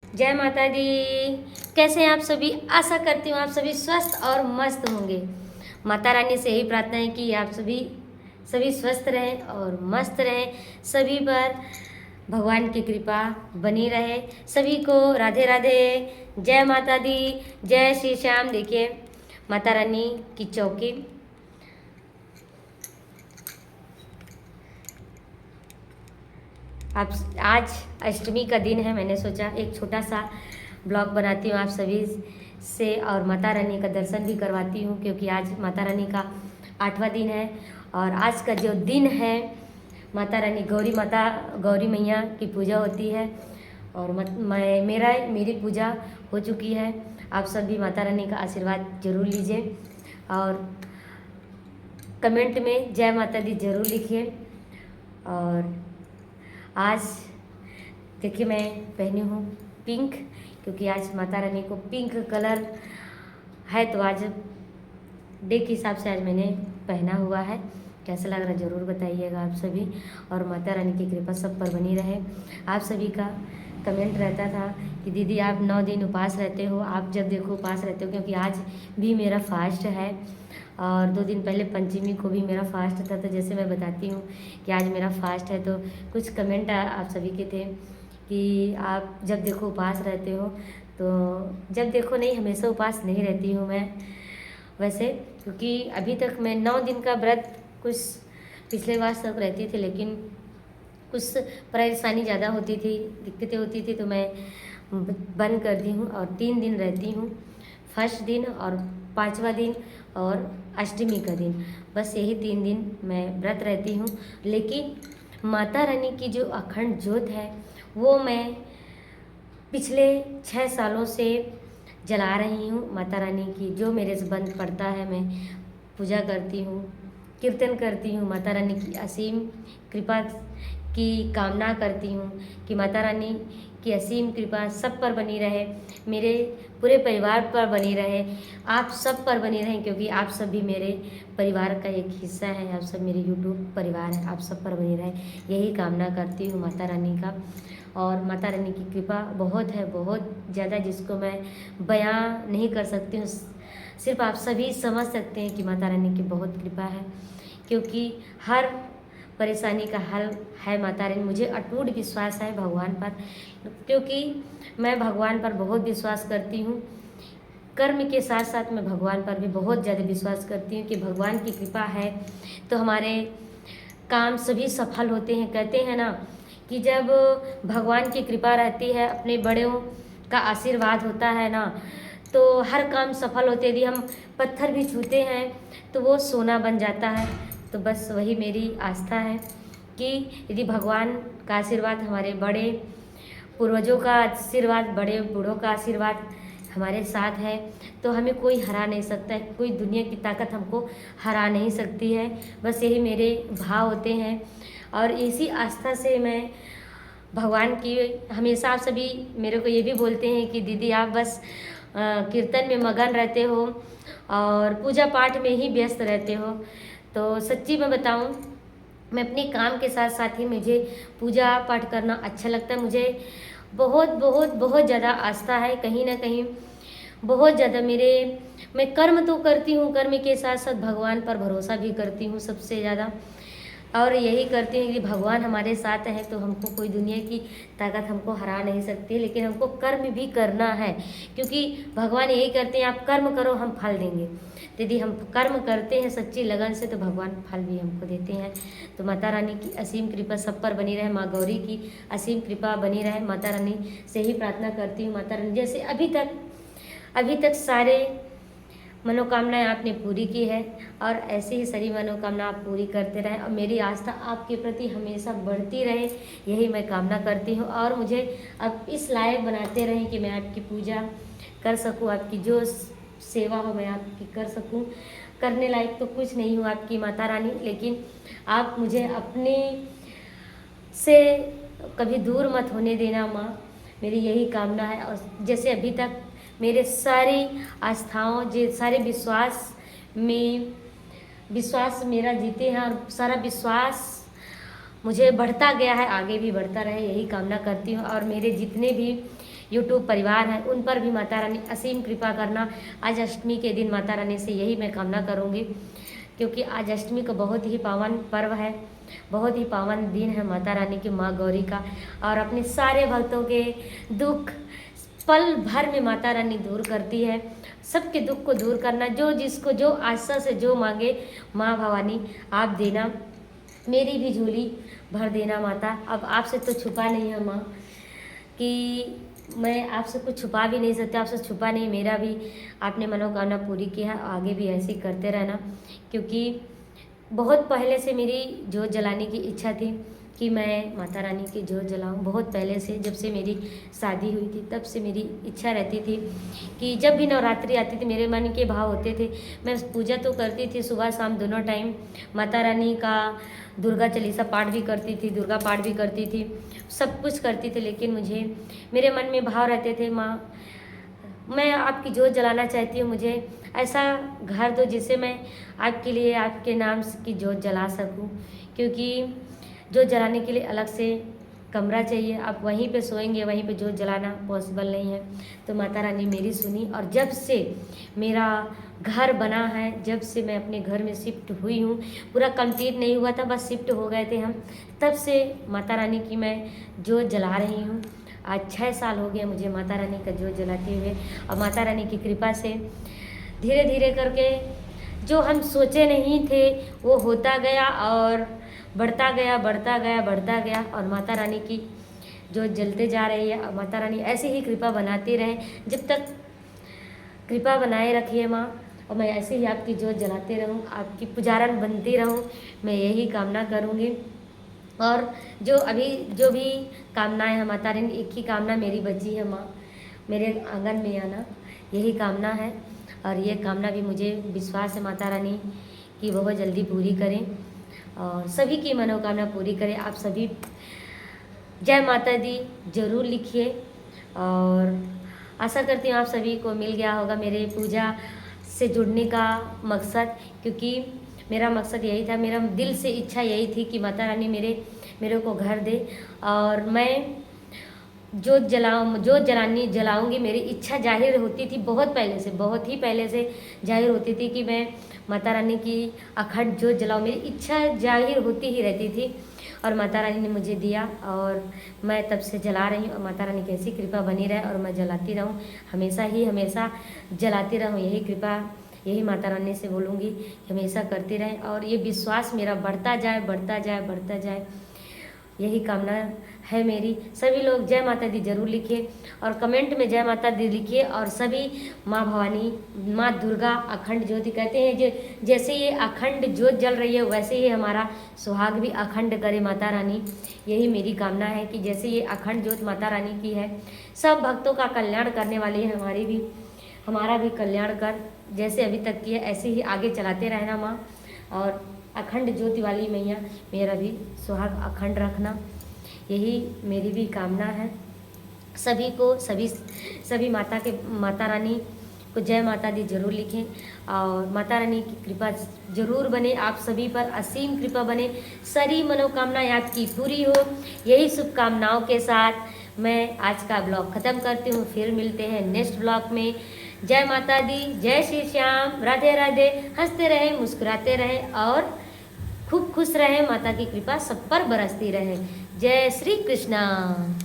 जय माता दी। कैसे हैं आप सभी? आशा करती हूँ आप सभी स्वस्थ और मस्त होंगे। माता रानी से यही प्रार्थना है कि आप सभी स्वस्थ रहें और मस्त रहें। सभी पर भगवान की कृपा बनी रहे। सभी को राधे राधे। जय माता दी, जय श्री श्याम। देखिए माता रानी की चौकी। आप आज अष्टमी का दिन है, मैंने सोचा एक छोटा सा ब्लॉग बनाती हूँ आप सभी से और माता रानी का दर्शन भी करवाती हूँ, क्योंकि आज माता रानी का 8वां दिन है। और आज का जो दिन है माता रानी गौरी मैया की पूजा होती है और मेरी पूजा हो चुकी है। आप सभी माता रानी का आशीर्वाद जरूर लीजिए और कमेंट में जय माता दी जरूर लिखिए। और आज देखिए मैं पहनी हूँ पिंक, क्योंकि आज माता रानी को पिंक कलर है, तो आज डे के हिसाब से आज मैंने पहना हुआ है। कैसा लग रहा है ज़रूर बताइएगा आप सभी। और माता रानी की कृपा सब पर बनी रहे। आप सभी का कमेंट रहता था कि दीदी आप 9 दिन उपवास रहते हो, आप जब देखो उपवास रहते हो, क्योंकि आज भी मेरा फास्ट है और 2 दिन पहले पंचमी को भी मेरा फास्ट था। तो जैसे मैं बताती हूँ कि आज मेरा फास्ट है, तो कुछ कमेंट आप सभी के थे कि आप जब देखो उपवास रहते हो। तो जब देखो नहीं, हमेशा उपवास नहीं रहती हूँ मैं वैसे, क्योंकि अभी तक मैं 9 दिन का व्रत कुछ पिछले वर्ष तक रहती थी, लेकिन कुछ परेशानी ज़्यादा होती थी, दिक्कतें होती थी, तो मैं बंद कर दी हूँ और 3 दिन रहती हूँ। फर्स्ट दिन और 5वां दिन और अष्टमी का दिन, बस यही 3 दिन मैं व्रत रहती हूँ। लेकिन माता रानी की जो अखंड ज्योत है वो मैं पिछले 6 सालों से जला रही हूँ। माता रानी की जो मेरे से बंद पड़ता है मैं पूजा करती हूँ, कीर्तन करती हूँ। माता रानी की असीम कृपा की कामना करती हूँ कि माता रानी की असीम कृपा सब पर बनी रहे, मेरे पूरे परिवार पर बनी रहे, आप सब पर बनी रहें, क्योंकि आप सब भी मेरे परिवार का एक हिस्सा है। आप सब मेरे यूट्यूब परिवार है, आप सब पर बनी रहे, यही कामना करती हूँ माता रानी का। और माता रानी की कृपा बहुत है, बहुत ज़्यादा, जिसको मैं बयां नहीं कर सकती हूँ। सिर्फ आप सभी समझ सकते हैं कि माता रानी की बहुत कृपा है, क्योंकि हर परेशानी का हल है माता रानी। मुझे अटूट विश्वास है भगवान पर, क्योंकि मैं भगवान पर बहुत विश्वास करती हूँ। कर्म के साथ साथ मैं भगवान पर भी बहुत ज़्यादा विश्वास करती हूँ कि भगवान की कृपा है तो हमारे काम सभी सफल होते हैं। कहते हैं ना कि जब भगवान की कृपा रहती है, अपने बड़ों का आशीर्वाद होता है ना, तो हर काम सफल होते हैं। यदि हम पत्थर भी छूते हैं तो वो सोना बन जाता है। तो बस वही मेरी आस्था है कि यदि भगवान का आशीर्वाद, हमारे बड़े पूर्वजों का आशीर्वाद, बड़े बूढ़ों का आशीर्वाद हमारे साथ है, तो हमें कोई हरा नहीं सकता है, कोई दुनिया की ताकत हमको हरा नहीं सकती है। बस यही मेरे भाव होते हैं और इसी आस्था से मैं भगवान की हमेशा, आप सभी मेरे को ये भी बोलते हैं कि दीदी आप बस कीर्तन में मगन रहते हो और पूजा पाठ में ही व्यस्त रहते हो। तो सच्ची मैं बताऊं, मैं अपने काम के साथ साथ ही मुझे पूजा पाठ करना अच्छा लगता है। मुझे बहुत बहुत बहुत ज़्यादा आस्था है, कहीं ना कहीं बहुत ज़्यादा मैं कर्म तो करती हूँ, कर्म के साथ साथ भगवान पर भरोसा भी करती हूँ सबसे ज़्यादा। और यही करती हैं कि भगवान हमारे साथ है तो हमको कोई दुनिया की ताकत हमको हरा नहीं सकती, लेकिन हमको कर्म भी करना है, क्योंकि भगवान यही करते हैं आप कर्म करो हम फल देंगे। तो यदि हम कर्म करते हैं सच्ची लगन से तो भगवान फल भी हमको देते हैं। तो माता रानी की असीम कृपा सब पर बनी रहे, माँ गौरी की असीम कृपा बनी रहे। माता रानी से ही प्रार्थना करती हूँ। माता रानी जैसे अभी तक सारे मनोकामनाएं आपने पूरी की है और ऐसे ही सारी मनोकामना आप पूरी करते रहें और मेरी आस्था आपके प्रति हमेशा बढ़ती रहे, यही मैं कामना करती हूँ। और मुझे अब इस लायक बनाते रहें कि मैं आपकी पूजा कर सकूँ, आपकी जो सेवा हो मैं आपकी कर सकूँ। करने लायक तो कुछ नहीं हूँ आपकी माता रानी, लेकिन आप मुझे अपने से कभी दूर मत होने देना माँ, मेरी यही कामना है। और जैसे अभी तक मेरे सारी आस्थाओं, जो सारे विश्वास मेरा जीते हैं और सारा विश्वास मुझे बढ़ता गया है, आगे भी बढ़ता रहे, यही कामना करती हूँ। और मेरे जितने भी यूट्यूब परिवार हैं उन पर भी माता रानी असीम कृपा करना। आज अष्टमी के दिन माता रानी से यही मैं कामना करूँगी, क्योंकि आज अष्टमी का बहुत ही पावन पर्व है, बहुत ही पावन दिन है माता रानी की, माँ गौरी का। और अपने सारे भक्तों के दुख पल भर में माता रानी दूर करती है। सबके दुख को दूर करना, जो जिसको जो आशा से जो मांगे, माँ भवानी आप देना, मेरी भी झोली भर देना माता। अब आपसे तो छुपा नहीं है माँ, कि मैं आपसे कुछ छुपा भी नहीं सकती, आपसे छुपा नहीं, मेरा भी आपने मनोकामना पूरी की है, आगे भी ऐसे ही करते रहना। क्योंकि बहुत पहले से मेरी जोत जलाने की इच्छा थी कि मैं माता रानी की जोत जलाऊं। बहुत पहले से, जब से मेरी शादी हुई थी तब से मेरी इच्छा रहती थी कि जब भी नवरात्रि आती थी मेरे मन के भाव होते थे। मैं पूजा तो करती थी सुबह शाम दोनों टाइम, माता रानी का दुर्गा चालीसा पाठ भी करती थी, दुर्गा पाठ भी करती थी, सब कुछ करती थी। लेकिन मुझे मेरे मन में भाव रहते थे, माँ मैं आपकी जोत जलाना चाहती हूँ, मुझे ऐसा घर दो जिसे मैं आपके लिए, आपके नाम की जोत जला सकूँ। क्योंकि जोत जलाने के लिए अलग से कमरा चाहिए, आप वहीं पे सोएंगे, वहीं पे जोत जलाना पॉसिबल नहीं है। तो माता रानी मेरी सुनी, और जब से मेरा घर बना है, जब से मैं अपने घर में शिफ्ट हुई हूँ, पूरा कंप्लीट नहीं हुआ था, बस शिफ्ट हो गए थे हम, तब से माता रानी की मैं जोत जला रही हूँ। आज 6 साल हो गए मुझे माता रानी का जोत जलाते हुए, और माता रानी की कृपा से धीरे धीरे करके जो हम सोचे नहीं थे वो होता गया, और बढ़ता गया बढ़ता गया बढ़ता गया। और माता रानी की जोत जलते जा रही है, और माता रानी ऐसे ही कृपा बनाती रहे, जब तक कृपा बनाए रखिए माँ, और मैं ऐसे ही आपकी जोत जलाते रहूँ, आपकी पुजारन बनती रहूँ, मैं यही कामना करूँगी। और जो भी कामनाएं हैं माता रानी, एक ही कामना मेरी बची है माँ, मेरे आंगन में आना, यही कामना है। और ये कामना भी मुझे विश्वास है माता रानी की बहुत जल्दी पूरी करें, और सभी की मनोकामना पूरी करें। आप सभी जय माता दी जरूर लिखिए, और आशा करती हूँ आप सभी को मिल गया होगा मेरे पूजा से जुड़ने का मकसद। क्योंकि मेरा मकसद यही था, मेरा दिल से इच्छा यही थी कि माता रानी मेरे को घर दे, और मैं जोत जलाऊंगी। मेरी इच्छा जाहिर होती थी बहुत पहले से, बहुत ही पहले से जाहिर होती थी कि मैं माता रानी की अखंड जोत जलाऊं, मेरी इच्छा जाहिर होती ही रहती थी। और माता रानी ने मुझे दिया, और मैं तब से जला रही हूँ। और माता रानी की ऐसी कृपा बनी रहे, और मैं जलाती रहूँ, हमेशा जलाती रहूँ, यही कृपा, यही माता रानी से बोलूँगी कि हमेशा करती रहे, और ये विश्वास मेरा बढ़ता जाए बढ़ता जाए बढ़ता जाए, यही कामना है मेरी। सभी लोग जय माता दी जरूर लिखिए, और कमेंट में जय माता दी लिखिए। और सभी माँ भवानी, माँ दुर्गा अखंड ज्योति कहते हैं, जैसे ये अखंड ज्योत जल रही है वैसे ही हमारा सुहाग भी अखंड करे माता रानी, यही मेरी कामना है कि जैसे ये अखंड ज्योत माता रानी की है, सब भक्तों का कल्याण करने वाली है, हमारा भी कल्याण कर, जैसे अभी तक की है ऐसे ही आगे चलाते रहना माँ। और अखंड ज्योति वाली मैया मेरा भी सुहाग अखंड रखना, यही मेरी भी कामना है। सभी को सभी माता रानी को जय माता दी जरूर लिखें, और माता रानी की कृपा जरूर बने आप सभी पर, असीम कृपा बने, सारी मनोकामनाएं आपकी पूरी हो। यही शुभकामनाओं के साथ मैं आज का ब्लॉग ख़त्म करती हूँ, फिर मिलते हैं नेक्स्ट ब्लॉग में। जय माता दी, जय श्री श्याम, राधे राधे। हंसते रहे, मुस्कुराते रहे, और खूब खुश रहे, माता की कृपा सब पर बरसती रहे। जय श्री कृष्णा।